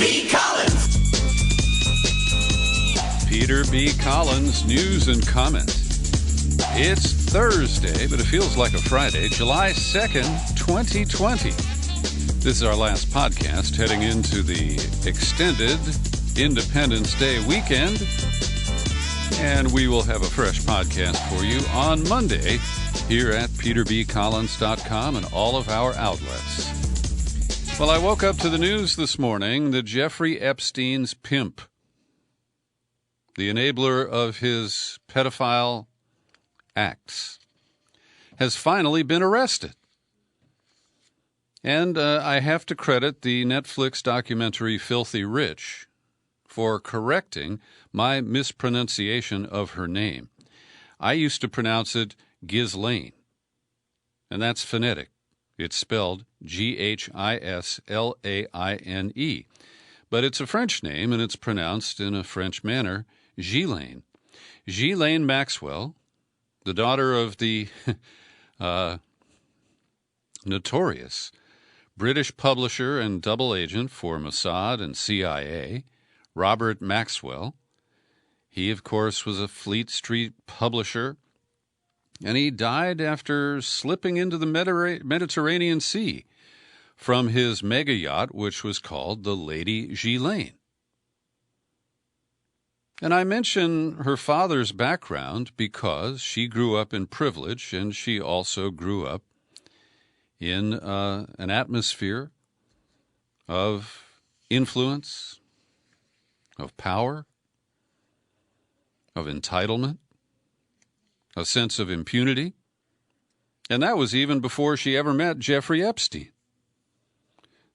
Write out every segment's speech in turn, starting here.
B. Collins. Peter B. Collins, news and comment. It's Thursday, but it feels like a Friday, July 2nd, 2020. This is our last podcast heading into the extended Independence Day weekend. And we will have a fresh podcast for you on Monday here at peterbcollins.com and all of our outlets. Well, I woke up to the news this morning that Jeffrey Epstein's Pimp, the enabler of his pedophile acts, has finally been arrested. And I have to credit the Netflix documentary Filthy Rich for correcting my mispronunciation of her name. I used to pronounce it Ghislaine, and that's phonetic. It's spelled Ghislaine, but it's a French name, and it's pronounced in a French manner, Ghislaine. Ghislaine Maxwell, the daughter of the notorious British publisher and double agent for Mossad and CIA, Robert Maxwell. He, of course, was a Fleet Street publisher, and he died after slipping into the Mediterranean Sea from his mega yacht, which was called the Lady Ghislaine. And I mention her father's background because she grew up in privilege, and she also grew up in an atmosphere of influence, of power, of entitlement, a sense of impunity. And that was even before she ever met Jeffrey Epstein.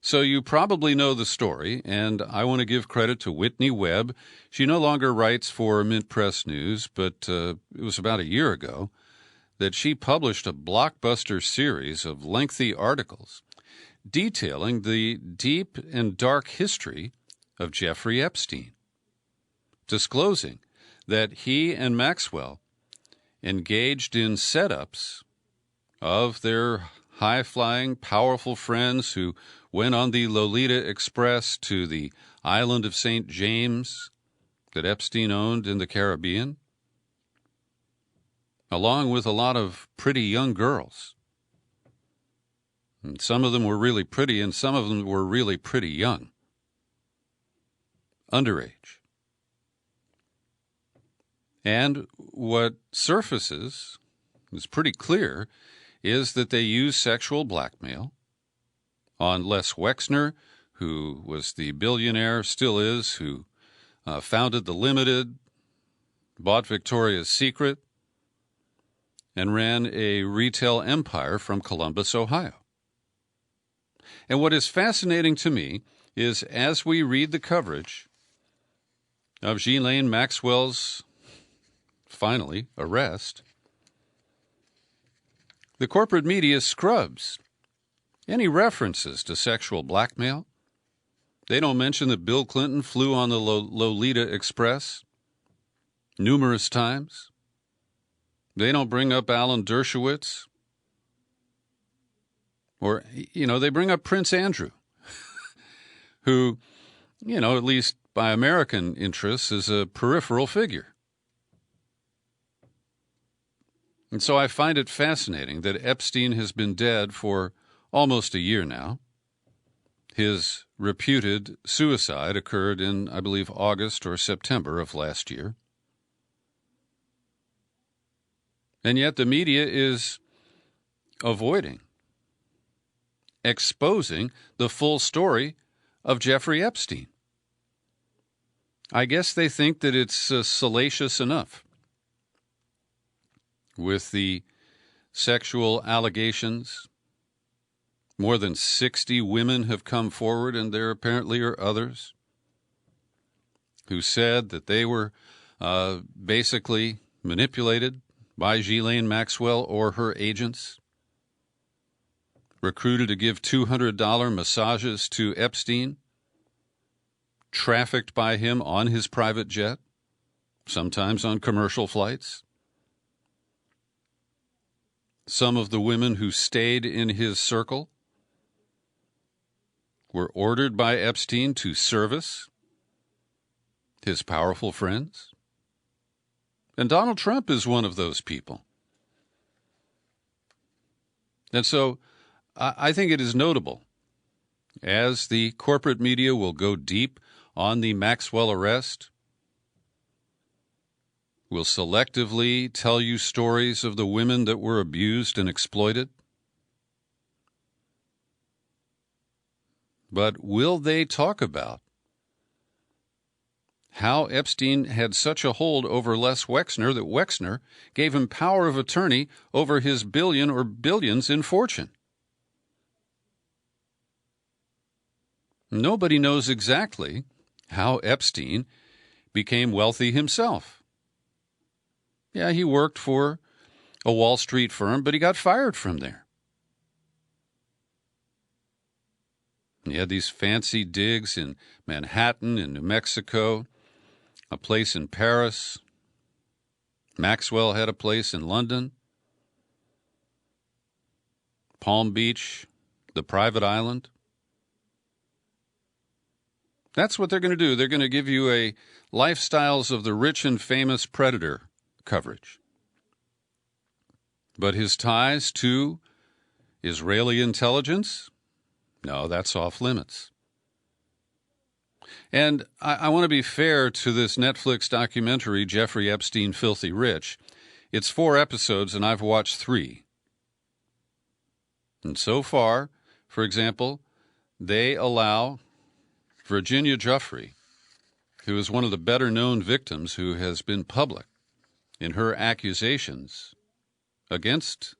So you probably know the story, and I want to give credit to Whitney Webb. She no longer writes for Mint Press News, but it was about a year ago that she published a blockbuster series of lengthy articles detailing the deep and dark history of Jeffrey Epstein, disclosing that he and Maxwell engaged in setups of their high-flying, powerful friends who went on the Lolita Express to the island of St. James that Epstein owned in the Caribbean, along with a lot of pretty young girls. And some of them were really pretty, and some of them were really pretty young, underage. And what surfaces is pretty clear is that they used sexual blackmail on Les Wexner, who was the billionaire, still is, who founded The Limited, bought Victoria's Secret, and ran a retail empire from Columbus, Ohio. And what is fascinating to me is as we read the coverage of Ghislaine Maxwell's, finally, arrest, the corporate media scrubs any references to sexual blackmail. They don't mention that Bill Clinton flew on the Lolita Express numerous times. They don't bring up Alan Dershowitz. Or, they bring up Prince Andrew, who, at least by American interests, is a peripheral figure. And so I find it fascinating that Epstein has been dead for almost a year now. His reputed suicide occurred in, I believe, August or September of last year. And yet the media is avoiding exposing the full story of Jeffrey Epstein. I guess they think that it's salacious enough with the sexual allegations. More than 60 women have come forward, and there apparently are others who said that they were basically manipulated by Ghislaine Maxwell or her agents, recruited to give $200 massages to Epstein, trafficked by him on his private jet, sometimes on commercial flights. Some of the women who stayed in his circle were ordered by Epstein to service his powerful friends. And Donald Trump is one of those people. And so I think it is notable, as the corporate media will go deep on the Maxwell arrest, will selectively tell you stories of the women that were abused and exploited. But will they talk about how Epstein had such a hold over Les Wexner that Wexner gave him power of attorney over his billion or billions in fortune? Nobody knows exactly how Epstein became wealthy himself. Yeah, he worked for a Wall Street firm, but he got fired from there. He had these fancy digs in Manhattan and New Mexico, a place in Paris. Maxwell had a place in London, Palm Beach, the private island. That's what they're going to do. They're going to give you a lifestyles of the rich and famous predator coverage. But his ties to Israeli intelligence? No, that's off limits. And I want to be fair to this Netflix documentary, Jeffrey Epstein, Filthy Rich. It's 4 episodes, and I've watched 3. And so far, for example, they allow Virginia Giuffre, who is one of the better-known victims who has been public in her accusations against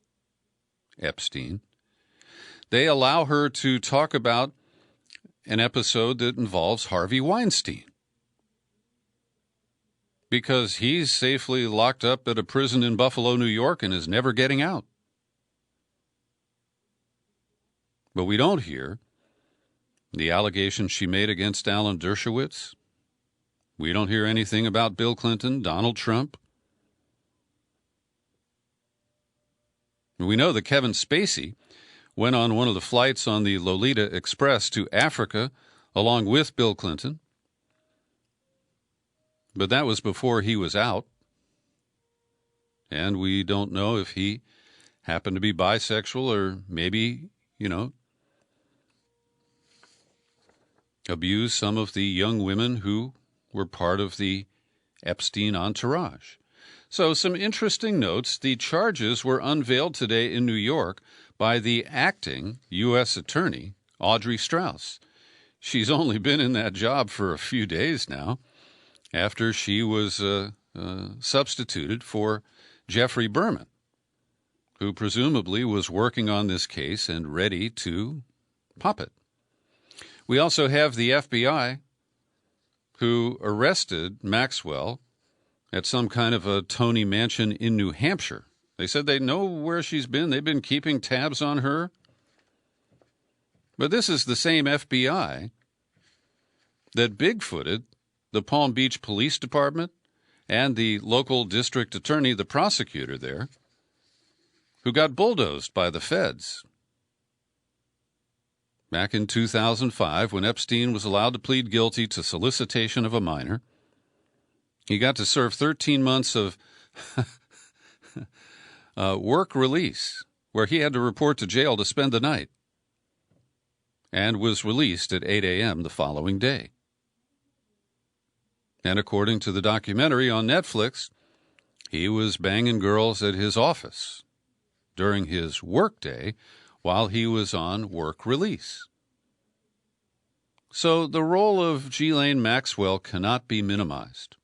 Epstein, they allow her to talk about an episode that involves Harvey Weinstein, because he's safely locked up at a prison in Buffalo, New York, and is never getting out. But we don't hear the allegations she made against Alan Dershowitz. We don't hear anything about Bill Clinton, Donald Trump. We know that Kevin Spacey went on one of the flights on the Lolita Express to Africa along with Bill Clinton. But that was before he was out. And we don't know if he happened to be bisexual or maybe, abused some of the young women who were part of the Epstein entourage. So some interesting notes. The charges were unveiled today in New York by the acting U.S. Attorney, Audrey Strauss. She's only been in that job for a few days now, after she was substituted for Jeffrey Berman, who presumably was working on this case and ready to pop it. We also have the FBI, who arrested Maxwell at some kind of a Tony mansion in New Hampshire. They said they know where she's been. They've been keeping tabs on her. But this is the same FBI that bigfooted the Palm Beach Police Department and the local district attorney, the prosecutor there, who got bulldozed by the feds. Back in 2005, when Epstein was allowed to plead guilty to solicitation of a minor, he got to serve 13 months of work release, where he had to report to jail to spend the night, and was released at 8 a.m. the following day. And according to the documentary on Netflix, he was banging girls at his office during his work day while he was on work release. So the role of Ghislaine Maxwell cannot be minimized.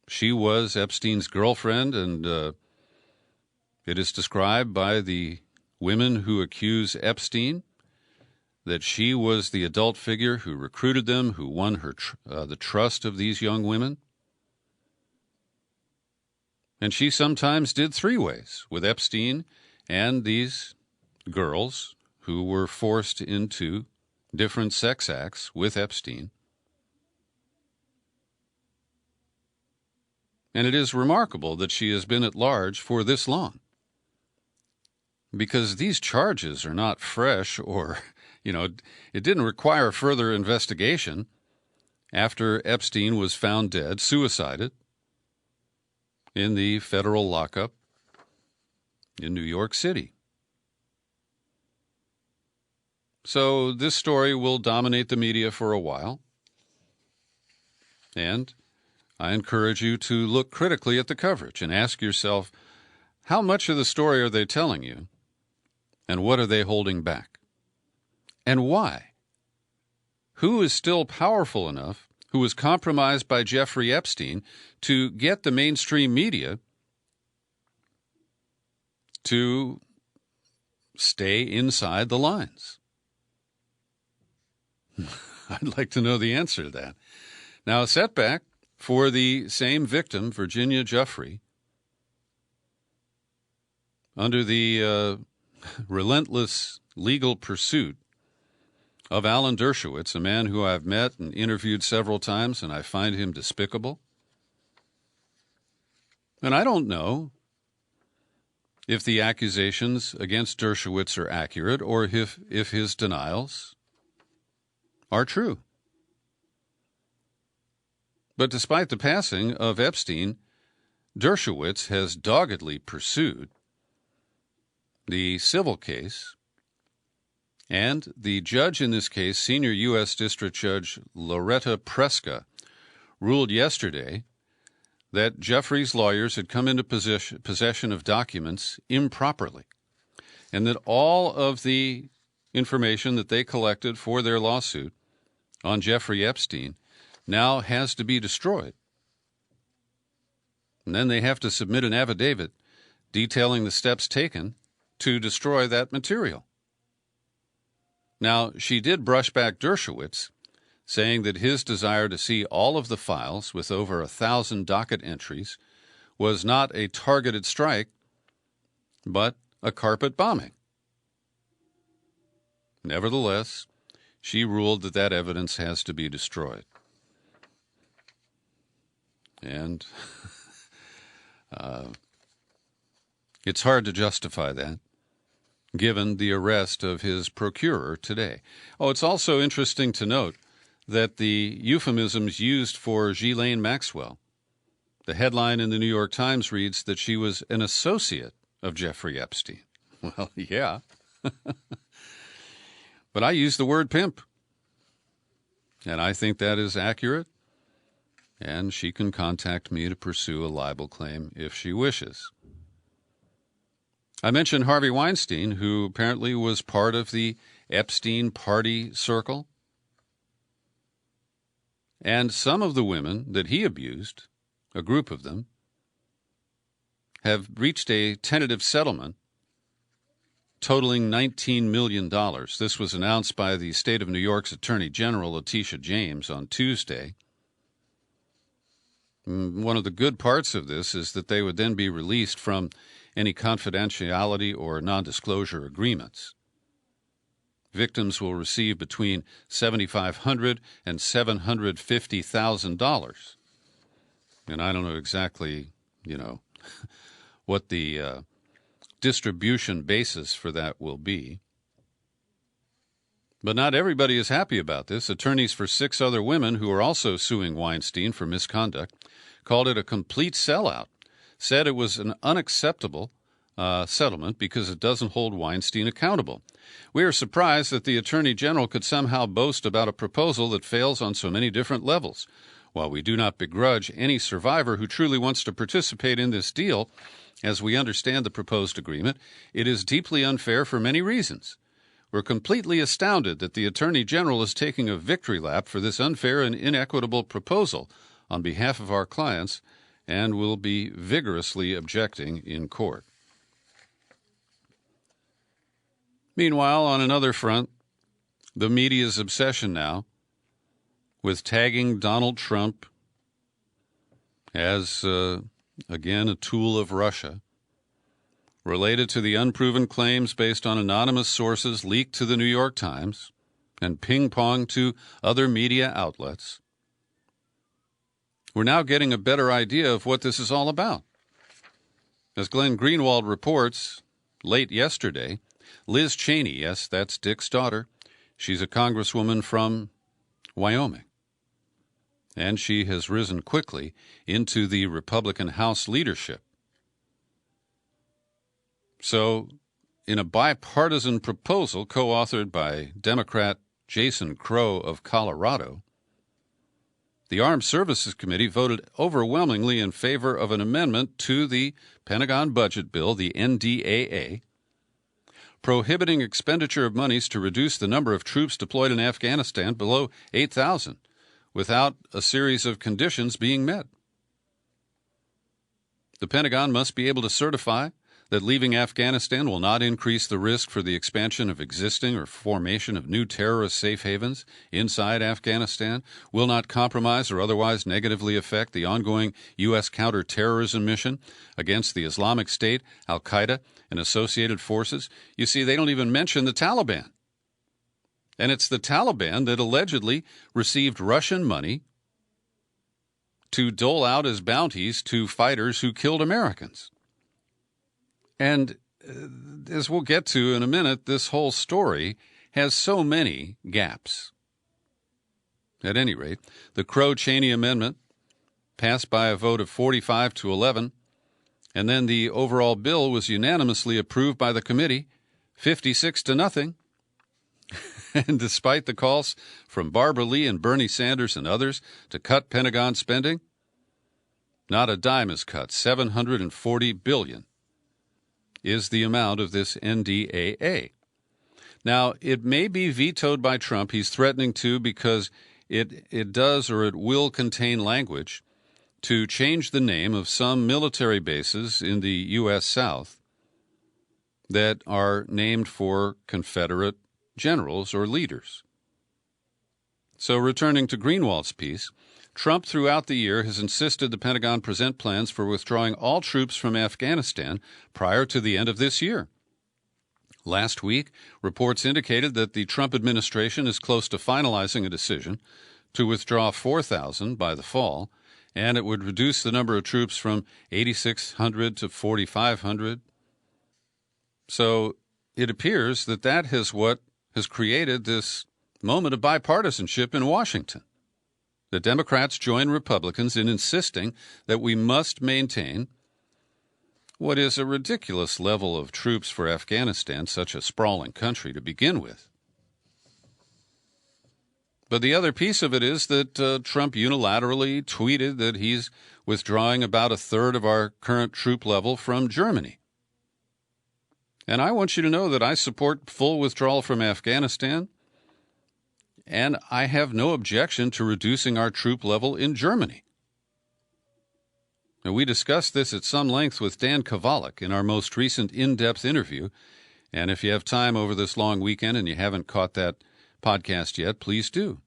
She was Epstein's girlfriend, and it is described by the women who accuse Epstein that she was the adult figure who recruited them, who won her the trust of these young women. And she sometimes did 3-ways with Epstein and these girls who were forced into different sex acts with Epstein. And it is remarkable that she has been at large for this long, because these charges are not fresh or, it didn't require further investigation after Epstein was found dead, suicided, in the federal lockup in New York City. So this story will dominate the media for a while, and I encourage you to look critically at the coverage and ask yourself, how much of the story are they telling you, and what are they holding back? And why? Who is still powerful enough, who was compromised by Jeffrey Epstein, to get the mainstream media to stay inside the lines? I'd like to know the answer to that. Now, a setback for the same victim, Virginia Giuffre, under the relentless legal pursuit of Alan Dershowitz, a man who I've met and interviewed several times, and I find him despicable. And I don't know if the accusations against Dershowitz are accurate or if his denials are true. But despite the passing of Epstein, Dershowitz has doggedly pursued the civil case, and the judge in this case, Senior U.S. District Judge Loretta Preska, ruled yesterday that Jeffrey's lawyers had come into possession of documents improperly, and that all of the information that they collected for their lawsuit on Jeffrey Epstein now has to be destroyed. And then they have to submit an affidavit detailing the steps taken to destroy that material. Now, she did brush back Dershowitz, saying that his desire to see all of the files with over 1,000 docket entries was not a targeted strike, but a carpet bombing. Nevertheless, she ruled that that evidence has to be destroyed. And it's hard to justify that, given the arrest of his procurer today. Oh, it's also interesting to note that the euphemisms used for Ghislaine Maxwell, the headline in the New York Times reads that she was an associate of Jeffrey Epstein. Well, yeah. But I use the word pimp, and I think that is accurate, and she can contact me to pursue a libel claim if she wishes. I mentioned Harvey Weinstein, who apparently was part of the Epstein party circle. And some of the women that he abused, a group of them, have reached a tentative settlement totaling $19 million. This was announced by the state of New York's Attorney General, Letitia James, on Tuesday. One of the good parts of this is that they would then be released from any confidentiality or non-disclosure agreements. Victims will receive between $7,500 and $750,000. And I don't know exactly, what the distribution basis for that will be. But not everybody is happy about this. Attorneys for 6 other women who are also suing Weinstein for misconduct called it a complete sellout, said it was an unacceptable settlement because it doesn't hold Weinstein accountable. We are surprised that the Attorney General could somehow boast about a proposal that fails on so many different levels. While we do not begrudge any survivor who truly wants to participate in this deal, as we understand the proposed agreement, it is deeply unfair for many reasons. We're completely astounded that the Attorney General is taking a victory lap for this unfair and inequitable proposal on behalf of our clients and will be vigorously objecting in court. Meanwhile, on another front, the media's obsession now with tagging Donald Trump as, again, a tool of Russia, related to the unproven claims based on anonymous sources leaked to the New York Times and ping-ponged to other media outlets. We're now getting a better idea of what this is all about. As Glenn Greenwald reports late yesterday, Liz Cheney, yes, that's Dick's daughter, She's a congresswoman from Wyoming, and she has risen quickly into the Republican House leadership. So, in a bipartisan proposal co-authored by Democrat Jason Crow of Colorado, the Armed Services Committee voted overwhelmingly in favor of an amendment to the Pentagon budget bill, the NDAA, prohibiting expenditure of monies to reduce the number of troops deployed in Afghanistan below 8,000 without a series of conditions being met. The Pentagon must be able to certify that leaving Afghanistan will not increase the risk for the expansion of existing or formation of new terrorist safe havens inside Afghanistan, will not compromise or otherwise negatively affect the ongoing U.S. counterterrorism mission against the Islamic State, al-Qaeda, and associated forces. You see, they don't even mention the Taliban. And it's the Taliban that allegedly received Russian money to dole out as bounties to fighters who killed Americans. And as we'll get to in a minute, this whole story has so many gaps. At any rate, the Crow-Cheney amendment passed by a vote of 45-11, and then the overall bill was unanimously approved by the committee, 56-0. And despite the calls from Barbara Lee and Bernie Sanders and others to cut Pentagon spending, not a dime is cut. $740 billion is the amount of this NDAA. Now, it may be vetoed by Trump. He's threatening to, because it does or it will contain language to change the name of some military bases in the U.S. South that are named for Confederate generals or leaders. So returning to Greenwald's piece, Trump throughout the year has insisted the Pentagon present plans for withdrawing all troops from Afghanistan prior to the end of this year. Last week, reports indicated that the Trump administration is close to finalizing a decision to withdraw 4,000 by the fall, and it would reduce the number of troops from 8,600 to 4,500. So it appears that that is what has created this moment of bipartisanship in Washington. The Democrats join Republicans in insisting that we must maintain what is a ridiculous level of troops for Afghanistan, such a sprawling country to begin with. But the other piece of it is that Trump unilaterally tweeted that he's withdrawing about a third of our current troop level from Germany. And I want you to know that I support full withdrawal from Afghanistan, and I have no objection to reducing our troop level in Germany. Now, we discussed this at some length with Dan Kovalik in our most recent in-depth interview, and if you have time over this long weekend and you haven't caught that podcast yet, please do.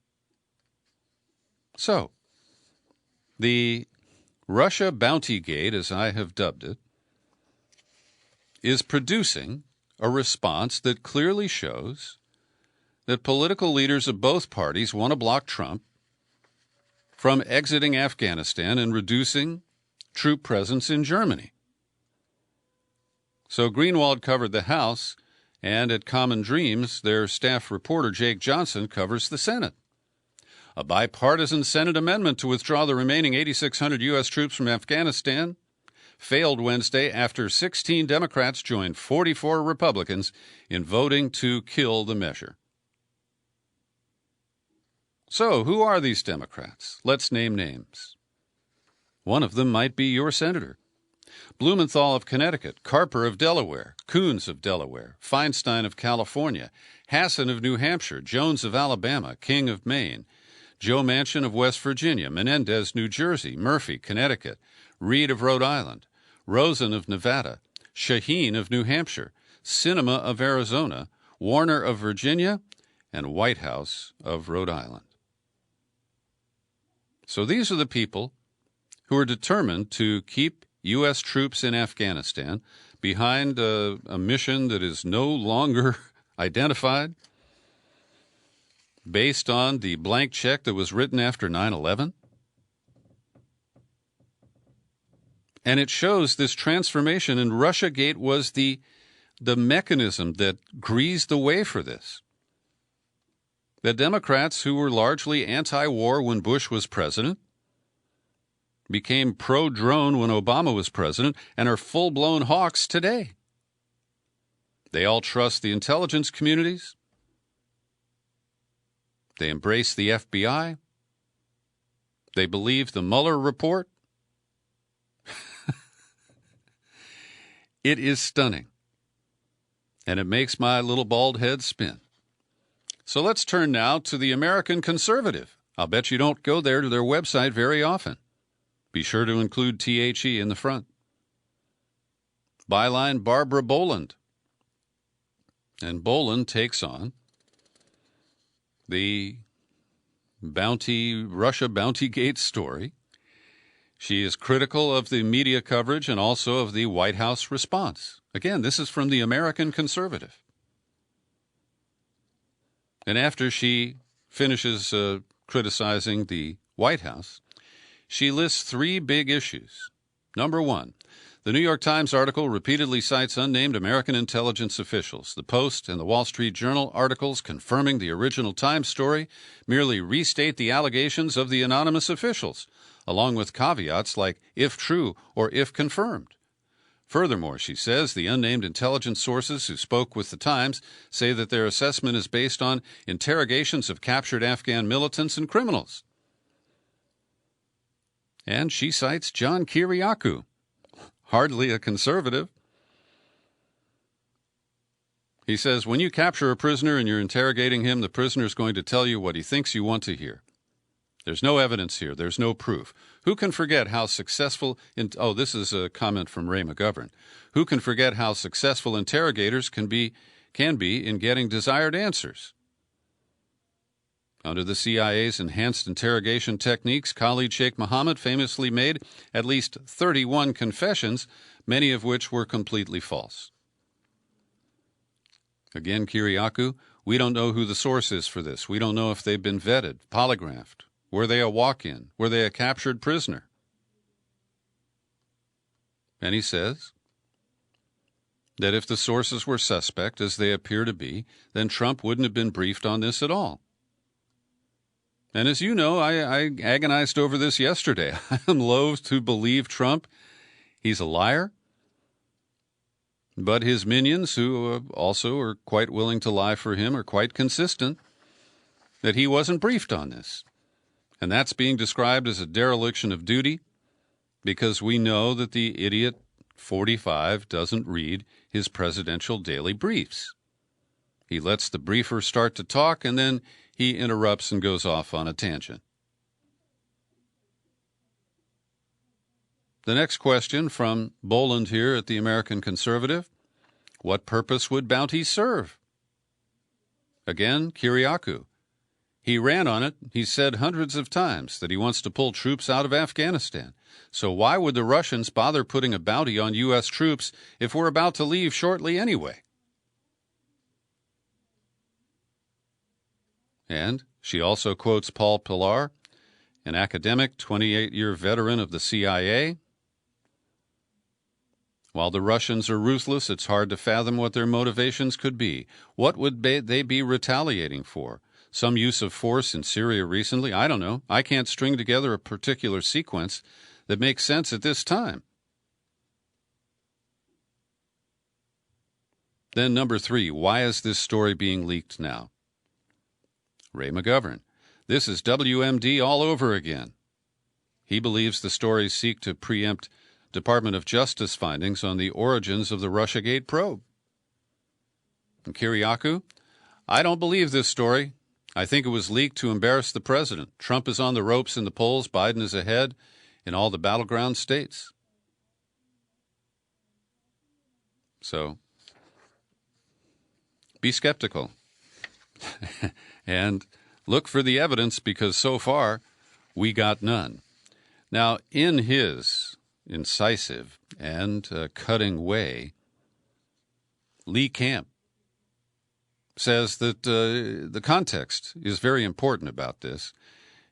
So, the Russia Bounty Gate, as I have dubbed it, is producing a response that clearly shows that political leaders of both parties want to block Trump from exiting Afghanistan and reducing troop presence in Germany. So Greenwald covered the House, and at Common Dreams, their staff reporter Jake Johnson covers the Senate. A bipartisan Senate amendment to withdraw the remaining 8,600 U.S. troops from Afghanistan failed Wednesday after 16 Democrats joined 44 Republicans in voting to kill the measure. So, who are these Democrats? Let's name names. One of them might be your senator. Blumenthal of Connecticut, Carper of Delaware, Coons of Delaware, Feinstein of California, Hassan of New Hampshire, Jones of Alabama, King of Maine, Joe Manchin of West Virginia, Menendez, New Jersey, Murphy, Connecticut, Reed of Rhode Island, Rosen of Nevada, Shaheen of New Hampshire, Sinema of Arizona, Warner of Virginia, and Whitehouse of Rhode Island. So these are the people who are determined to keep U.S. troops in Afghanistan behind a mission that is no longer identified based on the blank check that was written after 9/11. And it shows this transformation, and Russiagate was the mechanism that greased the way for this. that Democrats who were largely anti-war when Bush was president became pro-drone when Obama was president and are full-blown hawks today. They all trust the intelligence communities. They embrace the FBI. They believe the Mueller report. It is stunning. And it makes my little bald head spin. So let's turn now to the American Conservative. I'll bet you don't go there to their website very often. Be sure to include THE in the front. Byline Barbara Boland. And Boland takes on the Russia Bountygate story. She is critical of the media coverage and also of the White House response. Again, this is from the American Conservative. And after she finishes criticizing the White House, she lists three big issues. Number one, the New York Times article repeatedly cites unnamed American intelligence officials. The Post and the Wall Street Journal articles confirming the original Times story merely restate the allegations of the anonymous officials, along with caveats like if true or if confirmed. Furthermore, she says the unnamed intelligence sources who spoke with the Times say that their assessment is based on interrogations of captured Afghan militants and criminals. And she cites John Kiriakou, hardly a conservative. He says, when you capture a prisoner and you're interrogating him, the prisoner is going to tell you what he thinks you want to hear. There's no evidence here. There's no proof. Who can forget how successful... this is a comment from Ray McGovern. Who can forget how successful interrogators can be in getting desired answers? Under the CIA's enhanced interrogation techniques, Khalid Sheikh Mohammed famously made at least 31 confessions, many of which were completely false. Again, Kiriakou, we don't know who the source is for this. We don't know if they've been vetted, polygraphed. Were they a walk-in? Were they a captured prisoner? And he says that if the sources were suspect, as they appear to be, then Trump wouldn't have been briefed on this at all. And as you know, I agonized over this yesterday. I am loath to believe Trump. He's a liar. But his minions, who also are quite willing to lie for him, are quite consistent that he wasn't briefed on this. And that's being described as a dereliction of duty because we know that the idiot 45 doesn't read his presidential daily briefs. He lets the briefer start to talk, and then he interrupts and goes off on a tangent. The next question from Boland here at the American Conservative. What purpose would bounties serve? Again, Kiriakou. He ran on it. He said hundreds of times that he wants to pull troops out of Afghanistan. So why would the Russians bother putting a bounty on U.S. troops if we're about to leave shortly anyway? And she also quotes Paul Pillar, an academic, 28-year veteran of the CIA. While the Russians are ruthless, it's hard to fathom what their motivations could be. What would they be retaliating for? Some use of force in Syria recently? I don't know. I can't string together a particular sequence that makes sense at this time. Then number 3, why is this story being leaked now? Ray McGovern. This is WMD all over again. He believes the stories seek to preempt Department of Justice findings on the origins of the Russiagate probe. And Kiriakou, I don't believe this story. I think it was leaked to embarrass the president. Trump is on the ropes in the polls. Biden is ahead in all the battleground states. So, be skeptical. And look for the evidence because so far we got none. Now, in his incisive and cutting way, Lee Camp says that the context is very important about this.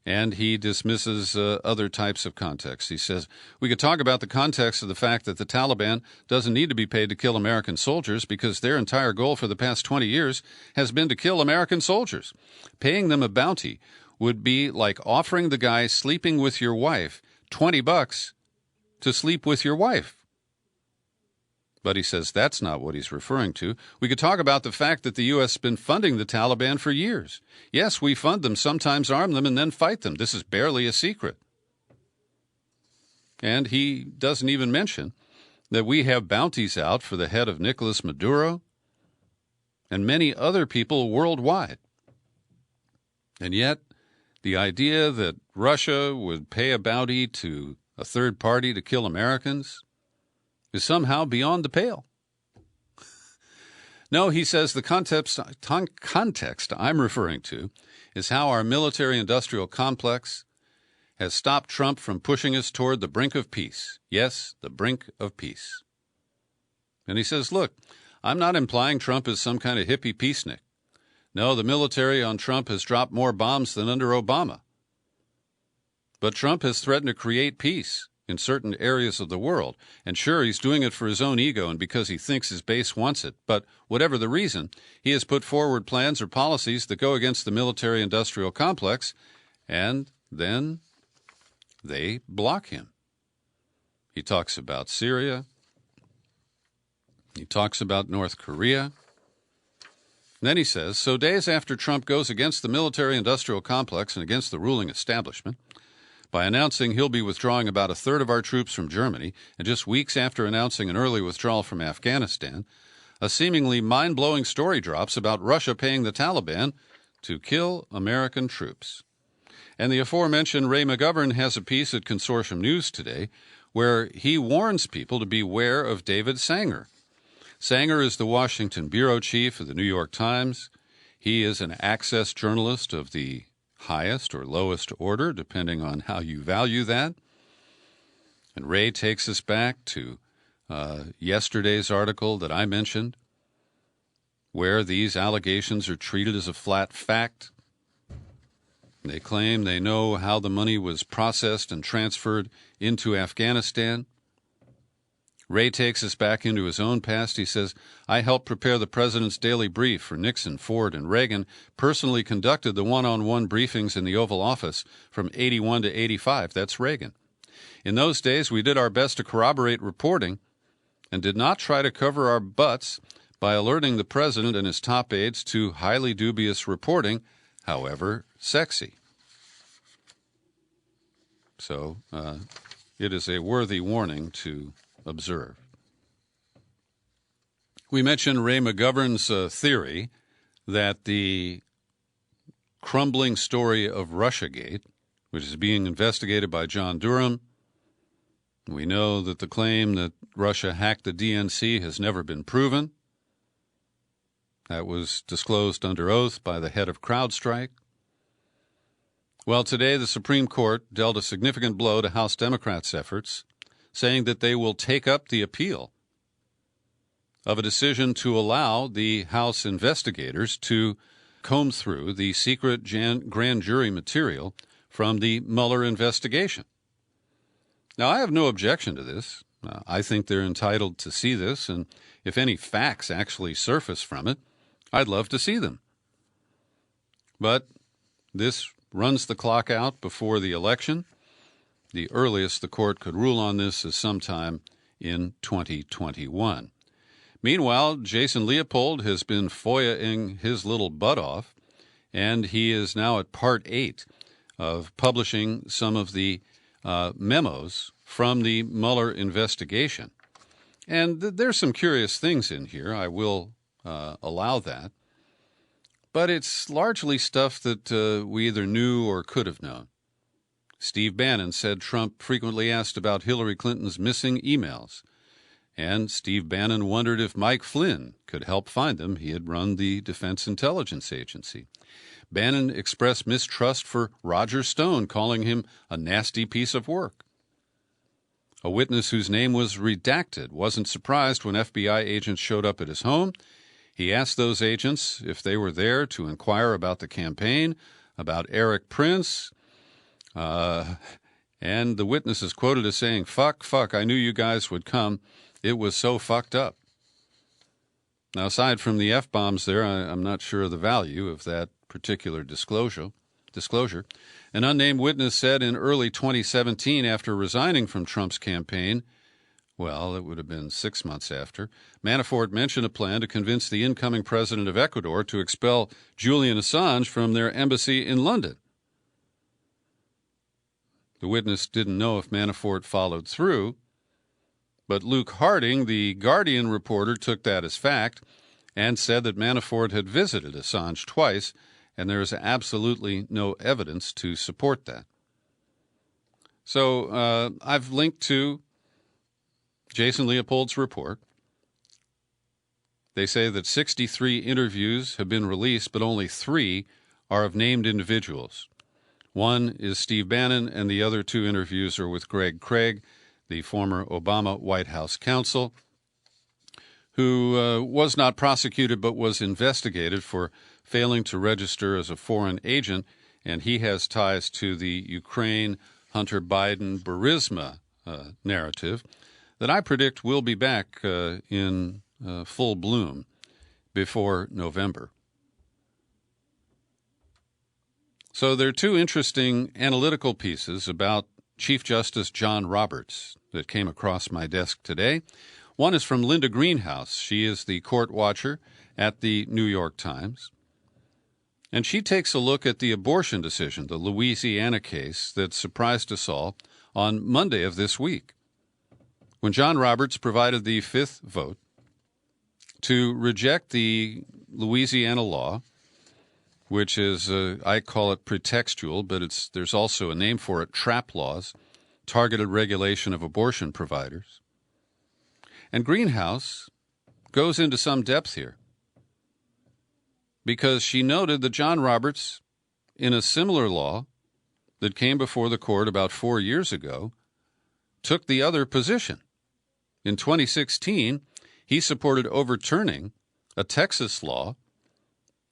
And he dismisses other types of context. He says, we could talk about the context of the fact that the Taliban doesn't need to be paid to kill American soldiers because their entire goal for the past 20 years has been to kill American soldiers. Paying them a bounty would be like offering the guy sleeping with your wife $20 to sleep with your wife. But he says that's not what he's referring to. We could talk about the fact that the U.S. has been funding the Taliban for years. Yes, we fund them, sometimes arm them, and then fight them. This is barely a secret. And he doesn't even mention that we have bounties out for the head of Nicolas Maduro and many other people worldwide. And yet, the idea that Russia would pay a bounty to a third party to kill Americans is somehow beyond the pale. No, he says the context I'm referring to is how our military-industrial complex has stopped Trump from pushing us toward the brink of peace. Yes, the brink of peace. And he says, look, I'm not implying Trump is some kind of hippie peacenik. No, the military on Trump has dropped more bombs than under Obama. But Trump has threatened to create peace in certain areas of the world. And sure, he's doing it for his own ego and because he thinks his base wants it. But whatever the reason, he has put forward plans or policies that go against the military-industrial complex, and then they block him. He talks about Syria. He talks about North Korea. Then he says, so days after Trump goes against the military-industrial complex and against the ruling establishment, by announcing he'll be withdrawing about a third of our troops from Germany, and just weeks after announcing an early withdrawal from Afghanistan, a seemingly mind-blowing story drops about Russia paying the Taliban to kill American troops. And the aforementioned Ray McGovern has a piece at Consortium News today where he warns people to beware of David Sanger. Sanger is the Washington bureau chief of the New York Times. He is an access journalist of the highest or lowest order, depending on how you value that. And Ray takes us back to yesterday's article that I mentioned, where these allegations are treated as a flat fact. They claim they know how the money was processed and transferred into Afghanistan. Ray takes us back into his own past. He says, I helped prepare the president's daily brief for Nixon, Ford, and Reagan, personally conducted the one-on-one briefings in the Oval Office from 81 to 85. That's Reagan. In those days, we did our best to corroborate reporting and did not try to cover our butts by alerting the president and his top aides to highly dubious reporting, however sexy. So it is a worthy warning to observe. We mentioned Ray McGovern's theory that the crumbling story of Russiagate, which is being investigated by John Durham, we know that the claim that Russia hacked the DNC has never been proven. That was disclosed under oath by the head of CrowdStrike. Well, today the Supreme Court dealt a significant blow to House Democrats' efforts, saying that they will take up the appeal of a decision to allow the House investigators to comb through the secret grand jury material from the Mueller investigation. Now, I have no objection to this. I think they're entitled to see this, and if any facts actually surface from it, I'd love to see them. But this runs the clock out before the election. The earliest the court could rule on this is sometime in 2021. Meanwhile, Jason Leopold has been FOIA-ing his little butt off, and he is now at part 8 of publishing some of the memos from the Mueller investigation. And there's some curious things in here. I will allow that. But it's largely stuff that we either knew or could have known. Steve Bannon said Trump frequently asked about Hillary Clinton's missing emails. And Steve Bannon wondered if Mike Flynn could help find them. He had run the Defense Intelligence Agency. Bannon expressed mistrust for Roger Stone, calling him a nasty piece of work. A witness whose name was redacted wasn't surprised when FBI agents showed up at his home. He asked those agents if they were there to inquire about the campaign, about Eric Prince, And the witness is quoted as saying, fuck, I knew you guys would come. It was so fucked up. Now, aside from the F-bombs there, I'm not sure of the value of that particular disclosure. An unnamed witness said in early 2017, after resigning from Trump's campaign, well, it would have been 6 months after, Manafort mentioned a plan to convince the incoming president of Ecuador to expel Julian Assange from their embassy in London. The witness didn't know if Manafort followed through, but Luke Harding, the Guardian reporter, took that as fact and said that Manafort had visited Assange twice, and there is absolutely no evidence to support that. So I've linked to Jason Leopold's report. They say that 63 interviews have been released, but only 3 are of named individuals. One is Steve Bannon, and the other 2 interviews are with Greg Craig, the former Obama White House counsel, who was not prosecuted but was investigated for failing to register as a foreign agent, and he has ties to the Ukraine, Hunter Biden, Burisma narrative that I predict will be back in full bloom before November. So there are 2 interesting analytical pieces about Chief Justice John Roberts that came across my desk today. One is from Linda Greenhouse. She is the court watcher at the New York Times. And she takes a look at the abortion decision, the Louisiana case that surprised us all on Monday of this week, when John Roberts provided the 5th vote to reject the Louisiana law, which is, I call it pretextual, but there's also a name for it, trap laws, targeted regulation of abortion providers. And Greenhouse goes into some depth here because she noted that John Roberts, in a similar law that came before the court about 4 years ago, took the other position. In 2016, he supported overturning a Texas law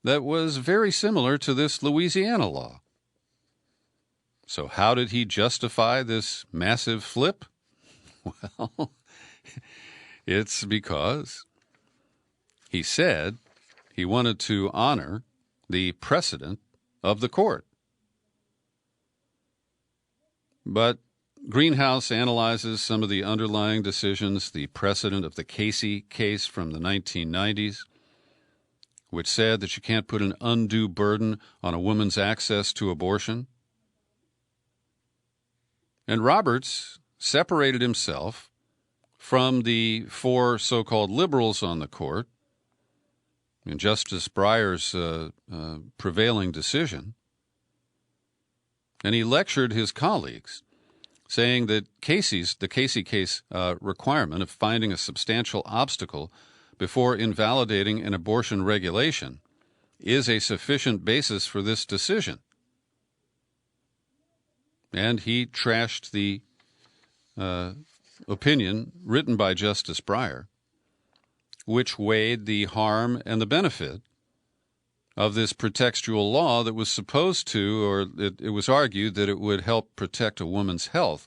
that was very similar to this Louisiana law. So how did he justify this massive flip? Well, it's because he said he wanted to honor the precedent of the court. But Greenhouse analyzes some of the underlying decisions, the precedent of the Casey case from the 1990s, which said that you can't put an undue burden on a woman's access to abortion. And Roberts separated himself from the 4 so-called liberals on the court in Justice Breyer's prevailing decision, and he lectured his colleagues, saying that the Casey case requirement of finding a substantial obstacle before invalidating an abortion regulation is a sufficient basis for this decision. And he trashed the opinion written by Justice Breyer, which weighed the harm and the benefit of this pretextual law that was supposed to, or it was argued that it would help protect a woman's health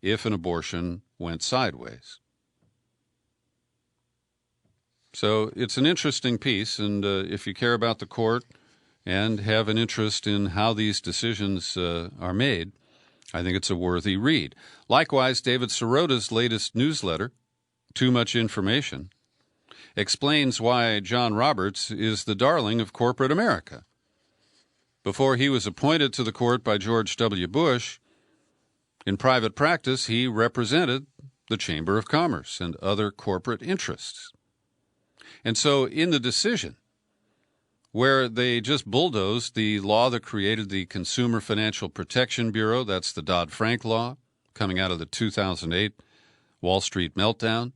if an abortion went sideways. So it's an interesting piece, and if you care about the court and have an interest in how these decisions are made, I think it's a worthy read. Likewise, David Sirota's latest newsletter, Too Much Information, explains why John Roberts is the darling of corporate America. Before he was appointed to the court by George W. Bush, in private practice, he represented the Chamber of Commerce and other corporate interests. And so in the decision, where they just bulldozed the law that created the Consumer Financial Protection Bureau, that's the Dodd-Frank law, coming out of the 2008 Wall Street meltdown,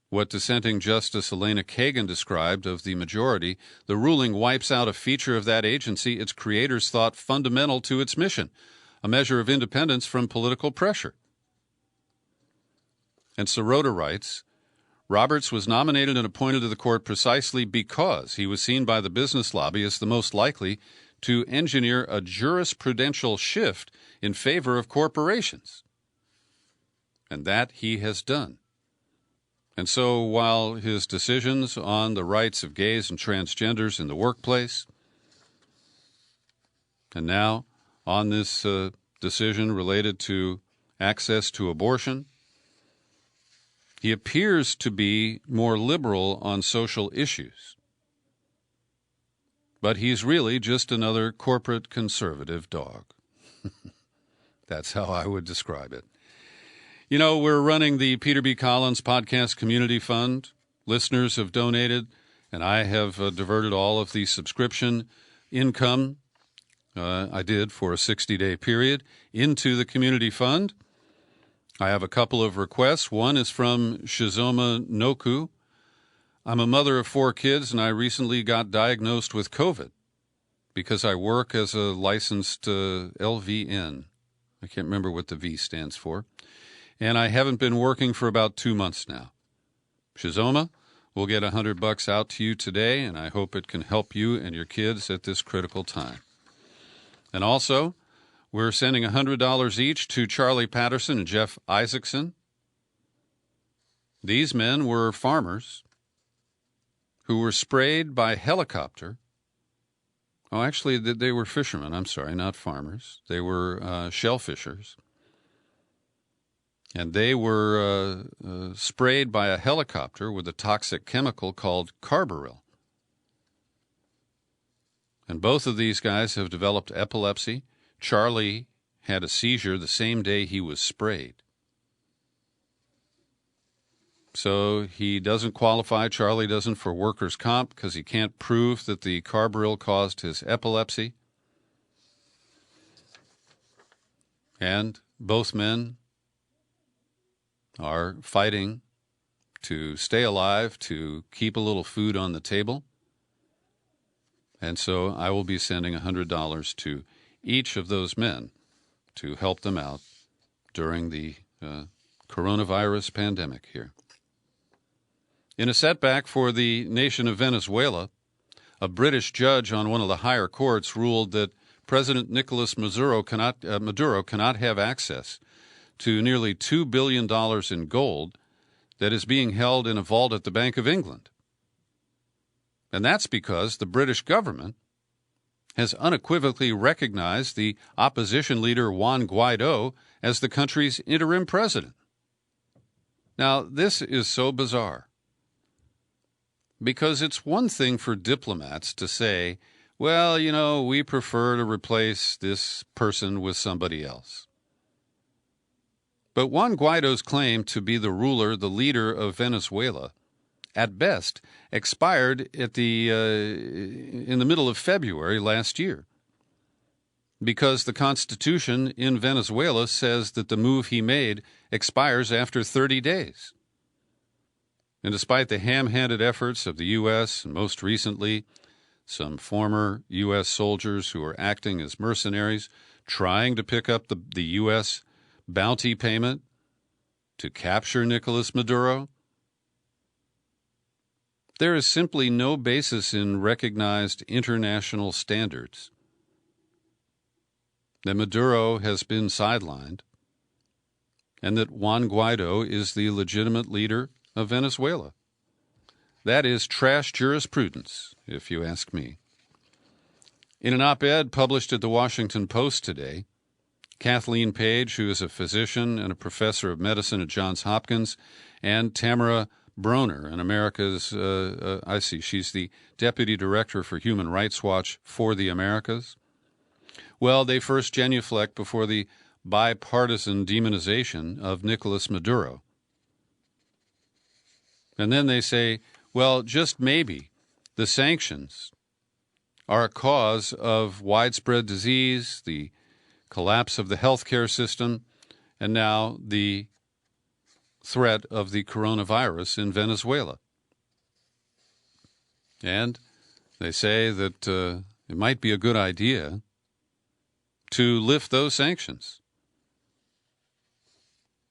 what dissenting Justice Elena Kagan described of the majority, the ruling wipes out a feature of that agency its creators thought fundamental to its mission, a measure of independence from political pressure. And Sirota writes, Roberts was nominated and appointed to the court precisely because he was seen by the business lobby as the most likely to engineer a jurisprudential shift in favor of corporations. And that he has done. And so while his decisions on the rights of gays and transgenders in the workplace, and now on this decision related to access to abortion, he appears to be more liberal on social issues. But he's really just another corporate conservative dog. That's how I would describe it. You know, we're running the Peter B. Collins Podcast Community Fund. Listeners have donated, and I have diverted all of the subscription income I did for a 60-day period into the community fund. I have a couple of requests. One is from Shizoma Noku. I'm a mother of 4 kids, and I recently got diagnosed with COVID because I work as a licensed LVN. I can't remember what the V stands for. And I haven't been working for about 2 months now. Shizoma, we'll get $100 out to you today, and I hope it can help you and your kids at this critical time. And also, we're sending $100 each to Charlie Patterson and Jeff Isaacson. These men were farmers who were sprayed by helicopter. Oh, actually, they were fishermen. I'm sorry, not farmers. They were shellfishers. And they were sprayed by a helicopter with a toxic chemical called Coverup. And both of these guys have developed epilepsy. Charlie had a seizure the same day he was sprayed. So he doesn't qualify, Charlie doesn't, for workers' comp because he can't prove that the Coverup caused his epilepsy. And both men are fighting to stay alive, to keep a little food on the table. And so I will be sending $100 to each of those men to help them out during the coronavirus pandemic here. In a setback for the nation of Venezuela, a British judge on one of the higher courts ruled that President Nicolas Maduro cannot have access to nearly $2 billion in gold that is being held in a vault at the Bank of England. And that's because the British government has unequivocally recognized the opposition leader Juan Guaido as the country's interim president. Now, this is so bizarre because it's one thing for diplomats to say, well, you know, we prefer to replace this person with somebody else. But Juan Guaido's claim to be the ruler, the leader of Venezuela, at best, expired at in the middle of February last year, because the Constitution in Venezuela says that the move he made expires after 30 days. And despite the ham-handed efforts of the U.S., and most recently some former U.S. soldiers who are acting as mercenaries, trying to pick up the U.S. bounty payment to capture Nicolas Maduro, there is simply no basis in recognized international standards that Maduro has been sidelined and that Juan Guaido is the legitimate leader of Venezuela. That is trash jurisprudence, if you ask me. In an op-ed published at the Washington Post today, Kathleen Page, who is a physician and a professor of medicine at Johns Hopkins, and Tamara Broner, she's the Deputy Director for Human Rights Watch for the Americas. Well, they first genuflect before the bipartisan demonization of Nicolas Maduro. And then they say, well, just maybe the sanctions are a cause of widespread disease, the collapse of the healthcare system, and now the threat of the coronavirus in Venezuela. And they say that it might be a good idea to lift those sanctions.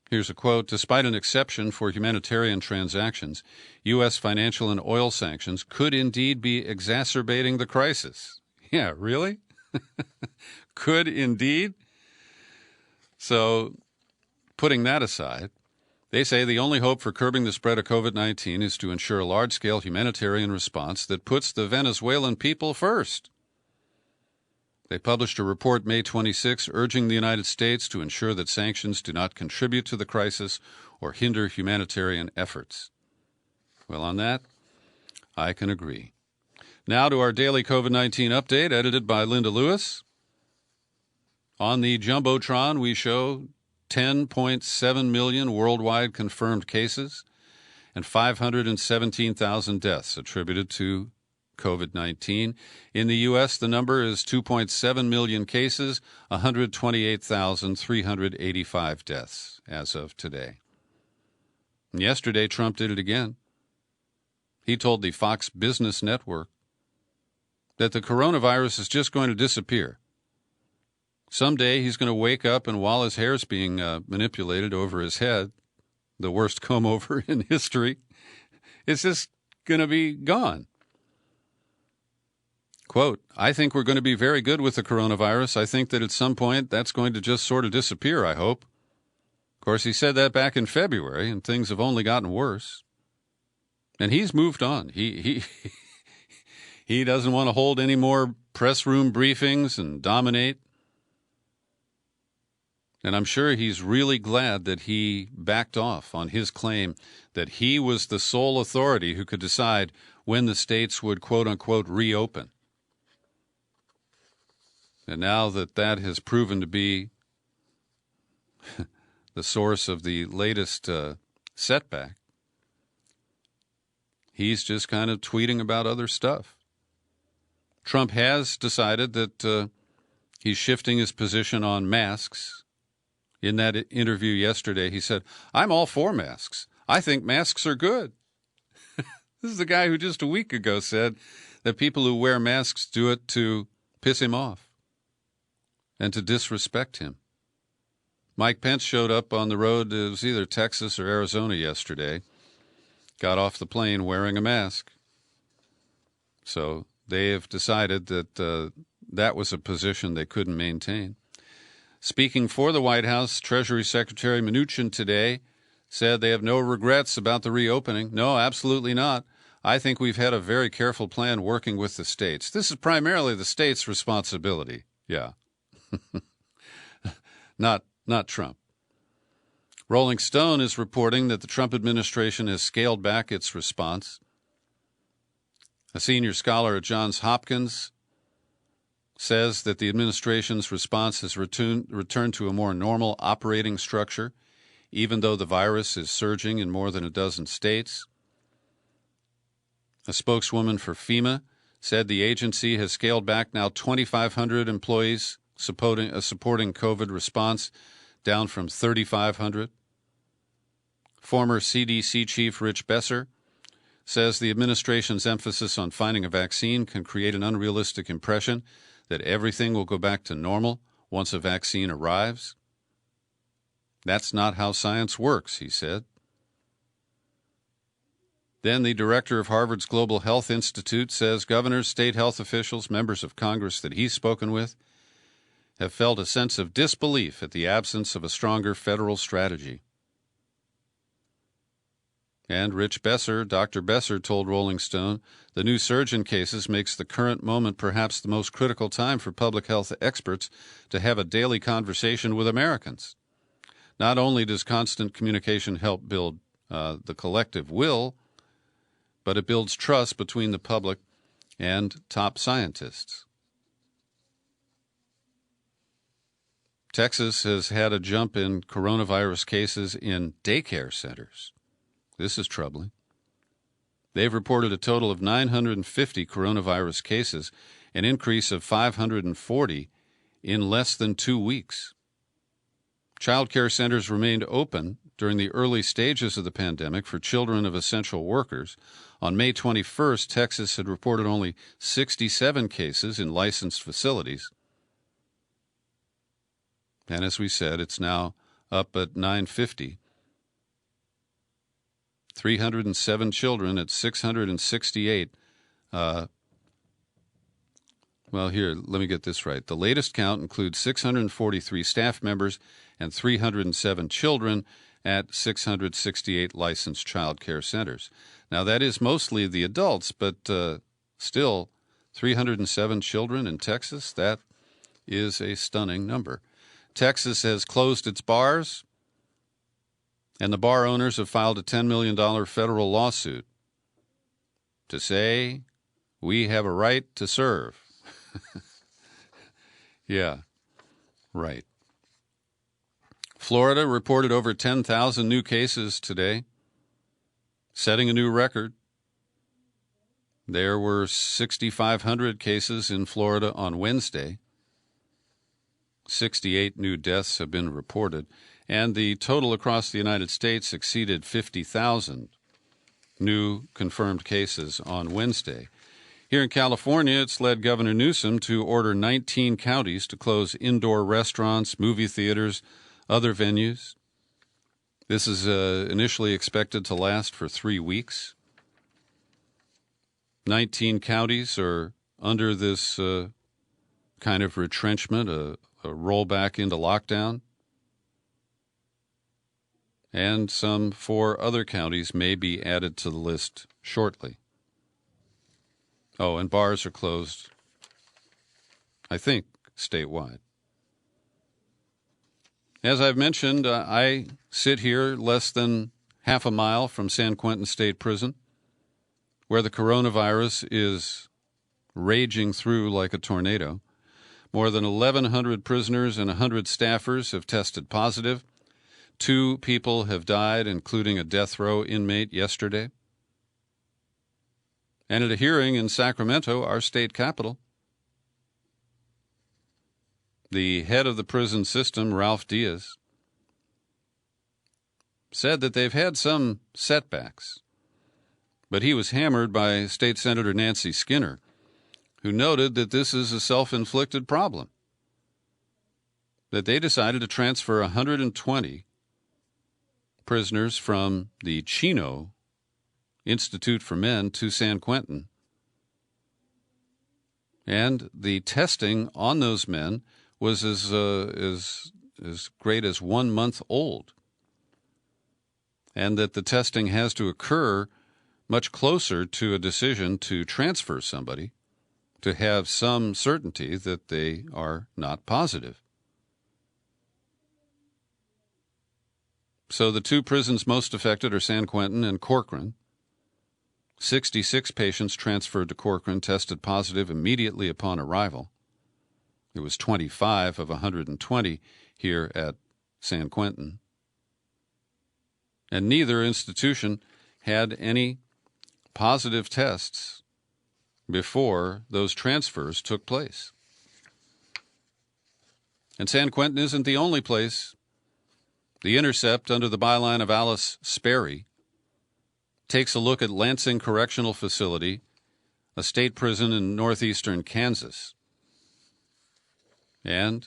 Here's a quote: "Despite an exception for humanitarian transactions, U.S. financial and oil sanctions could indeed be exacerbating the crisis." Yeah, really? Could indeed. So, putting that aside, they say the only hope for curbing the spread of COVID-19 is to ensure a large-scale humanitarian response that puts the Venezuelan people first. They published a report May 26 urging the United States to ensure that sanctions do not contribute to the crisis or hinder humanitarian efforts. Well, on that, I can agree. Now to our daily COVID-19 update, edited by Linda Lewis. On the Jumbotron, we show 10.7 million worldwide confirmed cases and 517,000 deaths attributed to COVID-19. In the U.S., the number is 2.7 million cases, 128,385 deaths as of today. And yesterday, Trump did it again. He told the Fox Business Network that the coronavirus is just going to disappear. Someday he's going to wake up, and while his hair's being manipulated over his head, the worst comb-over in history, it's just going to be gone. Quote, I think we're going to be very good with the coronavirus. I think that at some point that's going to just sort of disappear, I hope. Of course, he said that back in February, and things have only gotten worse. And he's moved on. He doesn't want to hold any more press room briefings and dominate. And I'm sure he's really glad that he backed off on his claim that he was the sole authority who could decide when the states would, quote-unquote, reopen. And now that that has proven to be the source of the latest setback, he's just kind of tweeting about other stuff. Trump has decided that he's shifting his position on masks. In that interview yesterday, he said, I'm all for masks. I think masks are good. This is the guy who just a week ago said that people who wear masks do it to piss him off and to disrespect him. Mike Pence showed up on the road. It was either Texas or Arizona yesterday. Got off the plane wearing a mask. So they have decided that that was a position they couldn't maintain. Speaking for the White House, Treasury Secretary Mnuchin today said they have no regrets about the reopening. No, absolutely not. I think we've had a very careful plan working with the states. This is primarily the states' responsibility. Yeah. Not Trump. Rolling Stone is reporting that the Trump administration has scaled back its response. A senior scholar at Johns Hopkins says that the administration's response has returned to a more normal operating structure, even though the virus is surging in more than a dozen states. A spokeswoman for FEMA said the agency has scaled back now 2,500 employees supporting COVID response, down from 3,500. Former CDC chief Rich Besser says the administration's emphasis on finding a vaccine can create an unrealistic impression that everything will go back to normal once a vaccine arrives. That's not how science works, he said. Then the director of Harvard's Global Health Institute says governors, state health officials, members of Congress that he's spoken with have felt a sense of disbelief at the absence of a stronger federal strategy. And Dr. Besser told Rolling Stone, the new surge in cases makes the current moment perhaps the most critical time for public health experts to have a daily conversation with Americans. Not only does constant communication help build the collective will, but it builds trust between the public and top scientists. Texas has had a jump in coronavirus cases in daycare centers. This is troubling. They've reported a total of 950 coronavirus cases, an increase of 540 in less than 2 weeks. Child care centers remained open during the early stages of the pandemic for children of essential workers. On May 21st, Texas had reported only 67 cases in licensed facilities. And as we said, it's now up at 950. 307 children at 668 Well, here, let me get this right. The latest count includes 643 staff members and 307 children at 668 licensed child care centers. Now, that is mostly the adults, but still 307 children in Texas. That is a stunning number. Texas has closed its bars, and the bar owners have filed a $10 million federal lawsuit to say we have a right to serve. Yeah, right. Florida reported over 10,000 new cases today, setting a new record. There were 6,500 cases in Florida on Wednesday. 68 new deaths have been reported, and the total across the United States exceeded 50,000 new confirmed cases on Wednesday. Here in California, it's led Governor Newsom to order 19 counties to close indoor restaurants, movie theaters, other venues. This is initially expected to last for 3 weeks. 19 counties are under this kind of retrenchment, a rollback into lockdown. And some 4 other counties may be added to the list shortly. Oh, and bars are closed, I think, statewide. As I've mentioned, I sit here less than half a mile from San Quentin State Prison, where the coronavirus is raging through like a tornado. More than 1,100 prisoners and 100 staffers have tested positive. 2 people have died, including a death row inmate yesterday. And at a hearing in Sacramento, our state capital, the head of the prison system, Ralph Diaz, said that they've had some setbacks, but he was hammered by State Senator Nancy Skinner, who noted that this is a self-inflicted problem, that they decided to transfer 120 prisoners from the Chino Institute for Men to San Quentin. And the testing on those men was as great as 1 month old. And that the testing has to occur much closer to a decision to transfer somebody to have some certainty that they are not positive. So the 2 prisons most affected are San Quentin and Corcoran. 66 patients transferred to Corcoran tested positive immediately upon arrival. It was 25 of 120 here at San Quentin. And neither institution had any positive tests before those transfers took place. And San Quentin isn't the only place. The Intercept, under the byline of Alice Sperry, takes a look at Lansing Correctional Facility, a state prison in northeastern Kansas. And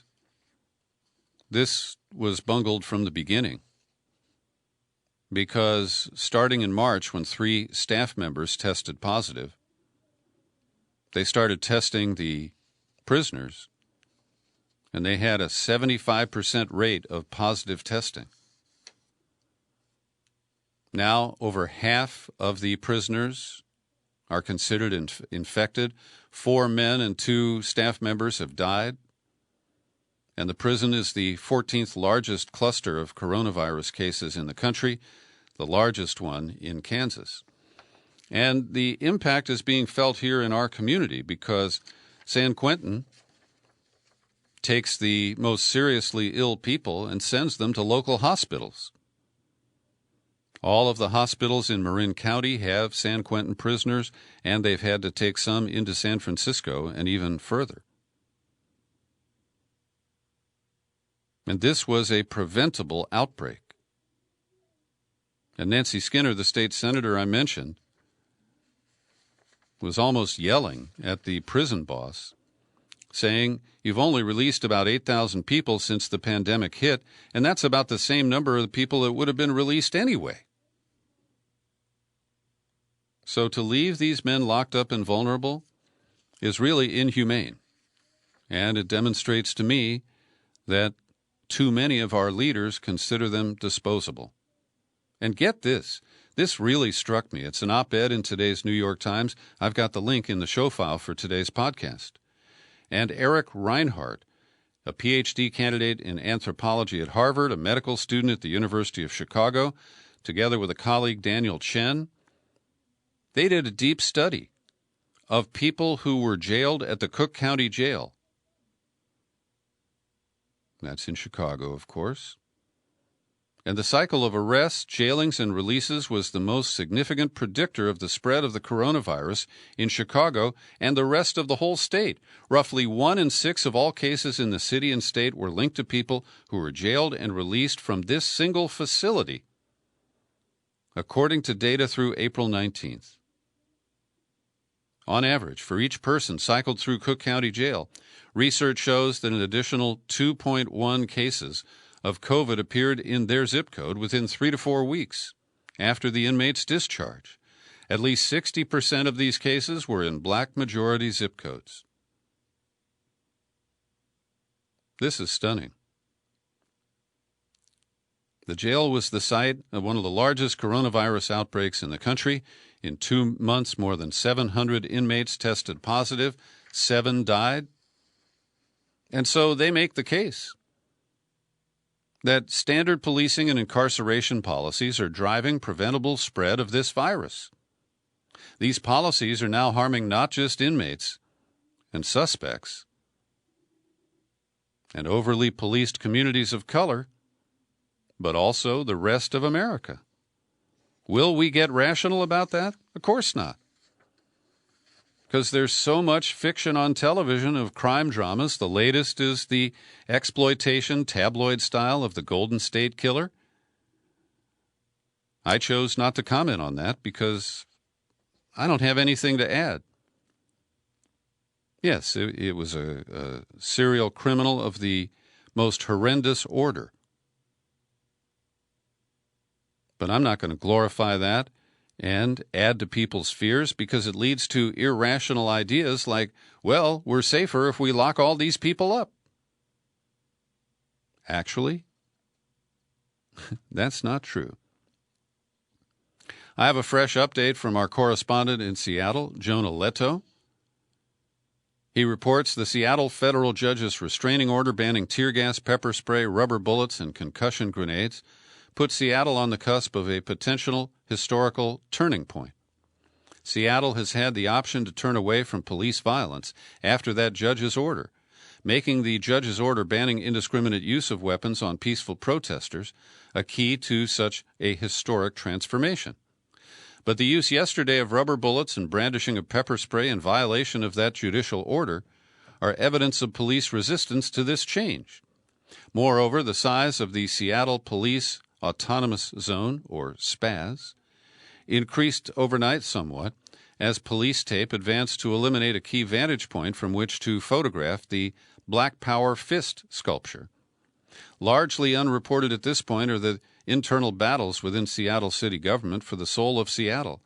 this was bungled from the beginning, because starting in March, when 3 staff members tested positive, they started testing the prisoners, and they had a 75% rate of positive testing. Now, over half of the prisoners are considered infected. 4 men and 2 staff members have died. And the prison is the 14th largest cluster of coronavirus cases in the country, the largest one in Kansas. And the impact is being felt here in our community because San Quentin takes the most seriously ill people and sends them to local hospitals. All of the hospitals in Marin County have San Quentin prisoners, and they've had to take some into San Francisco and even further. And this was a preventable outbreak. And Nancy Skinner, the state senator I mentioned, was almost yelling at the prison boss, saying, "You've only released about 8,000 people since the pandemic hit, and that's about the same number of people that would have been released anyway." So to leave these men locked up and vulnerable is really inhumane. And it demonstrates to me that too many of our leaders consider them disposable. And get this. This really struck me. It's an op-ed in today's New York Times. I've got the link in the show file for today's podcast. And Eric Reinhardt, a Ph.D. candidate in anthropology at Harvard, a medical student at the University of Chicago, together with a colleague, Daniel Chen, they did a deep study of people who were jailed at the Cook County Jail. That's in Chicago, of course. And the cycle of arrests, jailings, and releases was the most significant predictor of the spread of the coronavirus in Chicago and the rest of the whole state. Roughly 1 in 6 of all cases in the city and state were linked to people who were jailed and released from this single facility, according to data through April 19th. On average, for each person cycled through Cook County Jail, research shows that an additional 2.1 cases of COVID appeared in their zip code within 3 to 4 weeks after the inmate's discharge. At least 60% of these cases were in black majority zip codes. This is stunning. The jail was the site of one of the largest coronavirus outbreaks in the country. In 2 months, more than 700 inmates tested positive, 7 died. And so they make the case that standard policing and incarceration policies are driving preventable spread of this virus. These policies are now harming not just inmates and suspects and overly policed communities of color, but also the rest of America. Will we get rational about that? Of course not. Because there's so much fiction on television of crime dramas. The latest is the exploitation tabloid style of the Golden State Killer. I chose not to comment on that because I don't have anything to add. Yes, it was a serial criminal of the most horrendous order. But I'm not going to glorify that and add to people's fears because it leads to irrational ideas like, well, we're safer if we lock all these people up. Actually, that's not true. I have a fresh update from our correspondent in Seattle, Jonah Leto. He reports the Seattle federal judge's restraining order banning tear gas, pepper spray, rubber bullets, and concussion grenades put Seattle on the cusp of a potential historical turning point. Seattle has had the option to turn away from police violence after that judge's order, making the judge's order banning indiscriminate use of weapons on peaceful protesters a key to such a historic transformation. But the use yesterday of rubber bullets and brandishing of pepper spray in violation of that judicial order are evidence of police resistance to this change. Moreover, the size of the Seattle Police Autonomous Zone, or SPAZ, increased overnight somewhat as police tape advanced to eliminate a key vantage point from which to photograph the Black Power fist sculpture. Largely unreported at this point are the internal battles within Seattle city government for the soul of Seattle,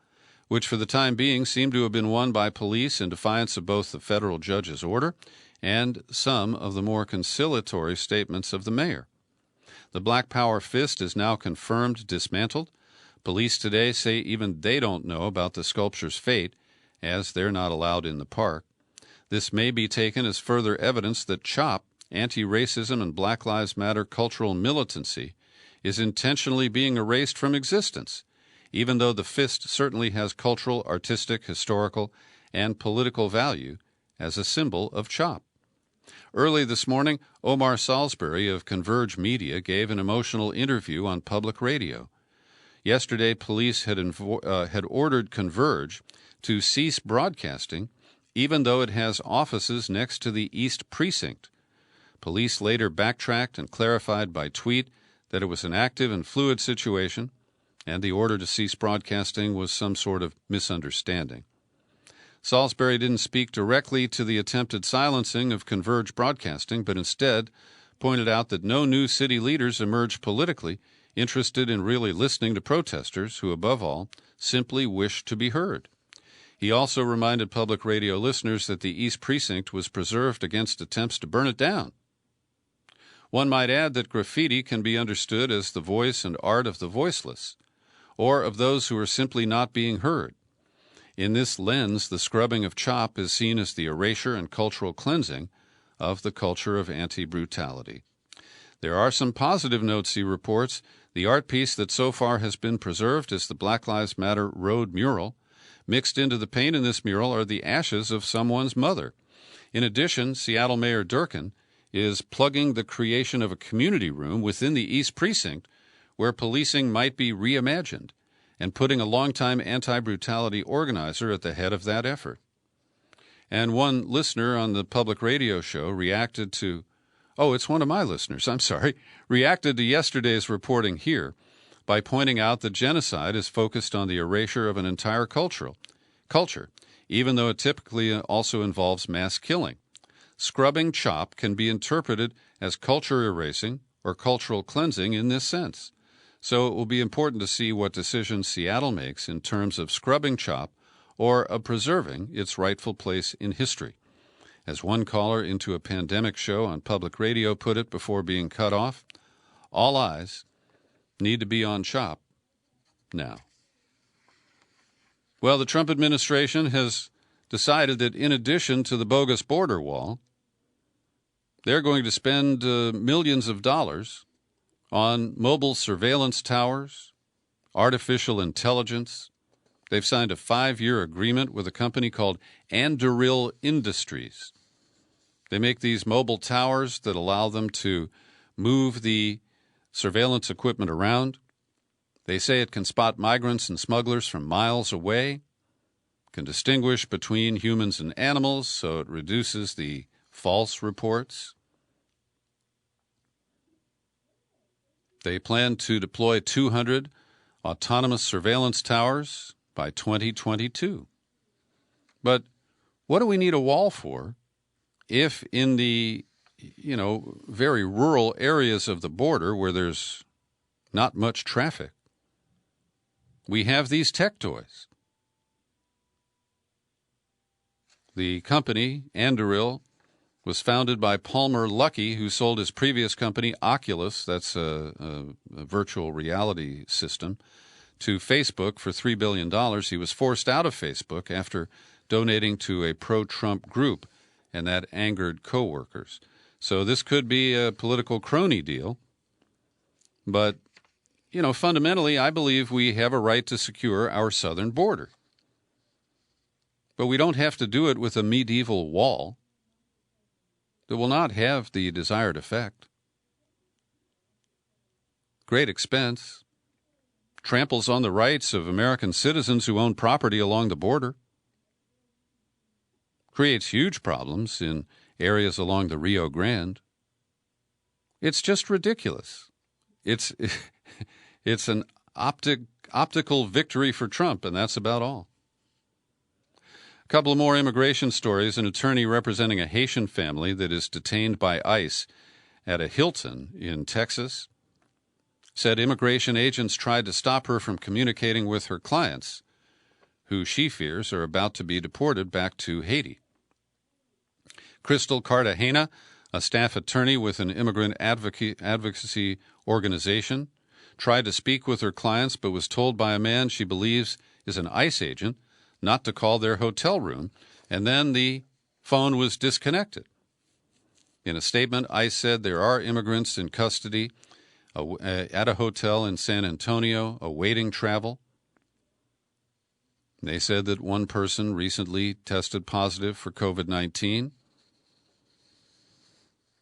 which for the time being seem to have been won by police in defiance of both the federal judge's order and some of the more conciliatory statements of the mayor. The Black Power fist is now confirmed dismantled. Police today say even they don't know about the sculpture's fate, as they're not allowed in the park. This may be taken as further evidence that CHOP, anti-racism and Black Lives Matter cultural militancy, is intentionally being erased from existence, even though the fist certainly has cultural, artistic, historical, and political value as a symbol of CHOP. Early this morning, Omar Salisbury of Converge Media gave an emotional interview on public radio. Yesterday, police had ordered Converge to cease broadcasting, even though it has offices next to the East Precinct. Police later backtracked and clarified by tweet that it was an active and fluid situation, and the order to cease broadcasting was some sort of misunderstanding. Salisbury didn't speak directly to the attempted silencing of Converge broadcasting, but instead pointed out that no new city leaders emerged politically interested in really listening to protesters who, above all, simply wish to be heard. He also reminded public radio listeners that the East Precinct was preserved against attempts to burn it down. One might add that graffiti can be understood as the voice and art of the voiceless, or of those who are simply not being heard. In this lens, the scrubbing of CHOP is seen as the erasure and cultural cleansing of the culture of anti-brutality. There are some positive notes, he reports. The art piece that so far has been preserved is the Black Lives Matter road mural. Mixed into the paint in this mural are the ashes of someone's mother. In addition, Seattle Mayor Durkin is plugging the creation of a community room within the East Precinct where policing might be reimagined, and putting a longtime anti-brutality organizer at the head of that effort. And one listener on the public radio show reacted to yesterday's reporting here by pointing out that genocide is focused on the erasure of an entire culture, even though it typically also involves mass killing. Scrubbing CHOP can be interpreted as culture erasing or cultural cleansing in this sense. So it will be important to see what decisions Seattle makes in terms of scrubbing CHOP or of preserving its rightful place in history. As one caller into a pandemic show on public radio put it before being cut off, all eyes need to be on CHOP now. Well, the Trump administration has decided that in addition to the bogus border wall, they're going to spend millions of dollars on mobile surveillance towers, artificial intelligence. They've signed a 5-year agreement with a company called Anduril Industries. They make these mobile towers that allow them to move the surveillance equipment around. They say it can spot migrants and smugglers from miles away, can distinguish between humans and animals, so it reduces the false reports. They plan to deploy 200 autonomous surveillance towers by 2022. But what do we need a wall for if in the, very rural areas of the border where there's not much traffic, we have these tech toys? The company, Anduril, was founded by Palmer Luckey, who sold his previous company, Oculus, that's a virtual reality system, to Facebook for $3 billion. He was forced out of Facebook after donating to a pro-Trump group, and that angered coworkers. So this could be a political crony deal. But, fundamentally, I believe we have a right to secure our southern border. But we don't have to do it with a medieval wall that will not have the desired effect. Great expense, tramples on the rights of American citizens who own property along the border, creates huge problems in areas along the Rio Grande. It's just ridiculous. It's an optical victory for Trump, and that's about all. A couple of more immigration stories. An attorney representing a Haitian family that is detained by ICE at a Hilton in Texas said immigration agents tried to stop her from communicating with her clients, who she fears are about to be deported back to Haiti. Crystal Cartagena, a staff attorney with an immigrant advocacy organization, tried to speak with her clients but was told by a man she believes is an ICE agent not to call their hotel room, and then the phone was disconnected. In a statement, ICE said there are immigrants in custody at a hotel in San Antonio awaiting travel. They said that one person recently tested positive for COVID-19.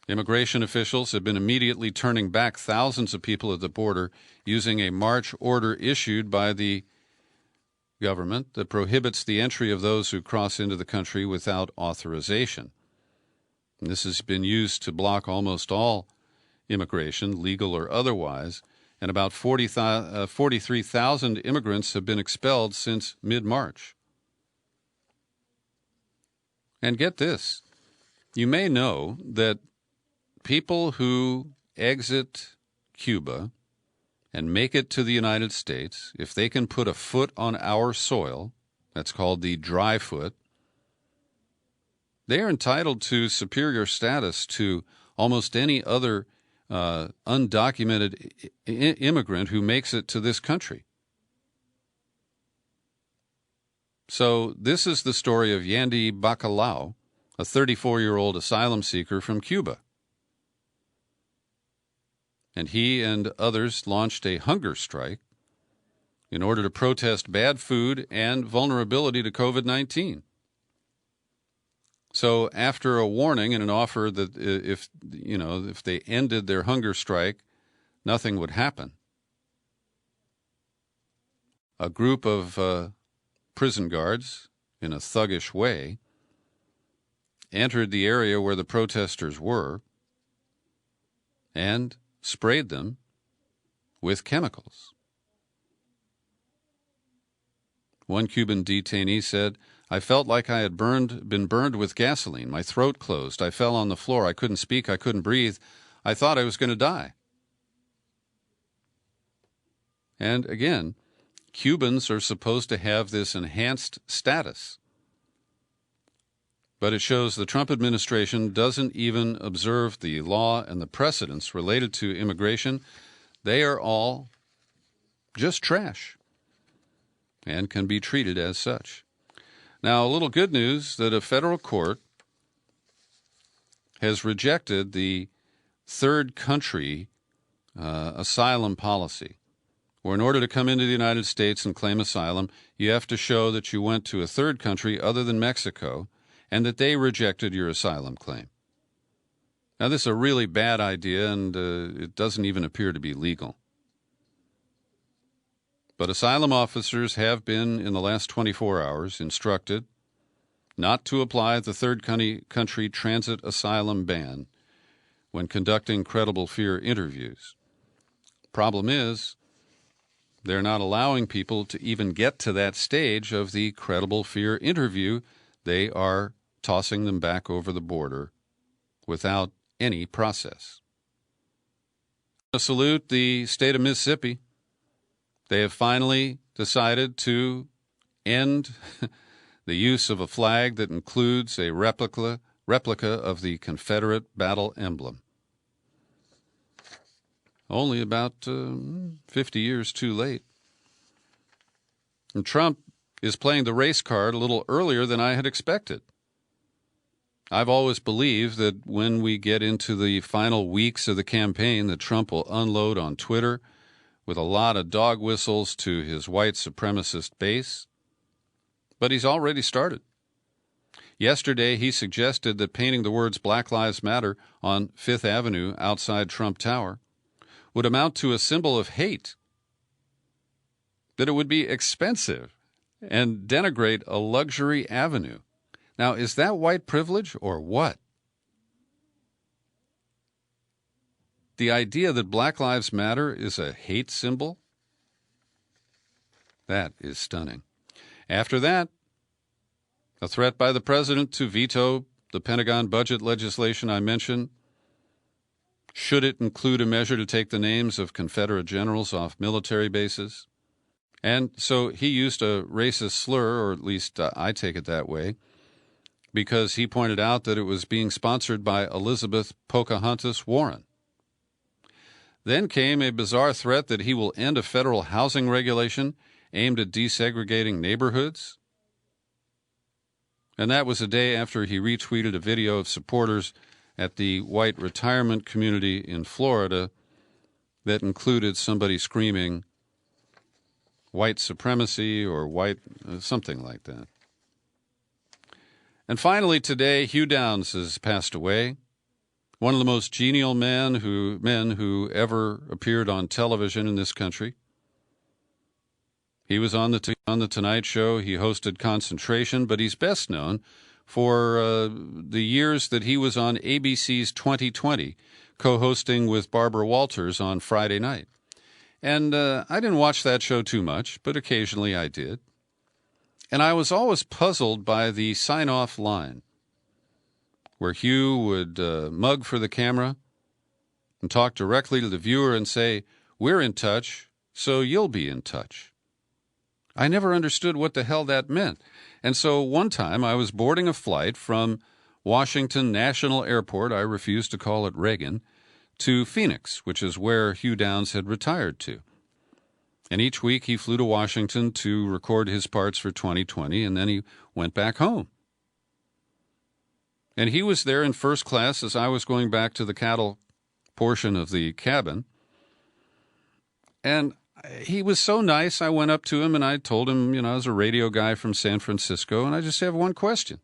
Immigration officials have been immediately turning back thousands of people at the border using a March order issued by the government that prohibits the entry of those who cross into the country without authorization. And this has been used to block almost all immigration, legal or otherwise, and about 43,000 immigrants have been expelled since mid-March. And get this, you may know that people who exit Cuba and make it to the United States, if they can put a foot on our soil, That's called the dry foot. They are entitled to superior status to almost any other undocumented immigrant who makes it to this country. So this is the story of Yandy Bacalao, a 34-year-old asylum seeker from Cuba. And he and others launched a hunger strike in order to protest bad food and vulnerability to COVID-19. So after a warning and an offer that if they ended their hunger strike, nothing would happen, a group of prison guards, in a thuggish way, entered the area where the protesters were and sprayed them with chemicals. One Cuban detainee said, "I felt like I had been burned with gasoline. My throat closed. I fell on the floor. I couldn't speak. I couldn't breathe. I thought I was going to die." And again, Cubans are supposed to have this enhanced status. But it shows the Trump administration doesn't even observe the law and the precedents related to immigration. They are all just trash and can be treated as such. Now, a little good news that a federal court has rejected the third country asylum policy, where in order to come into the United States and claim asylum, you have to show that you went to a third country other than Mexico and that they rejected your asylum claim. Now, this is a really bad idea, and it doesn't even appear to be legal. But asylum officers have been, in the last 24 hours, instructed not to apply the third country transit asylum ban when conducting credible fear interviews. Problem is, they're not allowing people to even get to that stage of the credible fear interview. They are tossing them back over the border without any process. I salute the state of Mississippi. They have finally decided to end the use of a flag that includes a replica of the Confederate battle emblem. Only about 50 years too late. And Trump is playing the race card a little earlier than I had expected. I've always believed that when we get into the final weeks of the campaign, that Trump will unload on Twitter with a lot of dog whistles to his white supremacist base. But he's already started. Yesterday, he suggested that painting the words Black Lives Matter on Fifth Avenue outside Trump Tower would amount to a symbol of hate, that it would be expensive and denigrate a luxury avenue. Now, is that white privilege or what? The idea that Black Lives Matter is a hate symbol? That is stunning. After that, a threat by the president to veto the Pentagon budget legislation I mentioned, should it include a measure to take the names of Confederate generals off military bases. And so he used a racist slur, or at least I take it that way, because he pointed out that it was being sponsored by Elizabeth Pocahontas Warren. Then came a bizarre threat that he will end a federal housing regulation aimed at desegregating neighborhoods. And that was a day after he retweeted a video of supporters at the white retirement community in Florida that included somebody screaming white supremacy or white something like that. And finally today, Hugh Downs has passed away, one of the most genial men who ever appeared on television in this country. He was on the Tonight Show. He hosted Concentration, but he's best known for the years that he was on ABC's 2020, co-hosting with Barbara Walters on Friday night. And I didn't watch that show too much, but occasionally I did. And I was always puzzled by the sign-off line, where Hugh would mug for the camera and talk directly to the viewer and say, "We're in touch, so you'll be in touch." I never understood what the hell that meant. And so one time I was boarding a flight from Washington National Airport, I refuse to call it Reagan, to Phoenix, which is where Hugh Downs had retired to. And each week he flew to Washington to record his parts for 2020, and then he went back home. And he was there in first class as I was going back to the cattle portion of the cabin. And he was so nice, I went up to him and I told him, I was a radio guy from San Francisco, and I just have one question.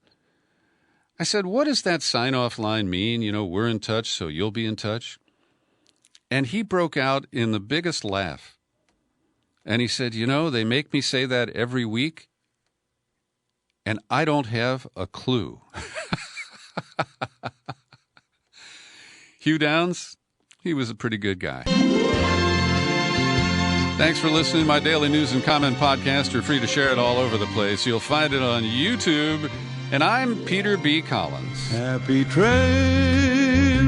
I said, what does that sign-off line mean? We're in touch, so you'll be in touch. And he broke out in the biggest laugh. And he said, they make me say that every week, and I don't have a clue. Hugh Downs, he was a pretty good guy. Thanks for listening to my daily news and comment podcast. You're free to share it all over the place. You'll find it on YouTube. And I'm Peter B. Collins. Happy trail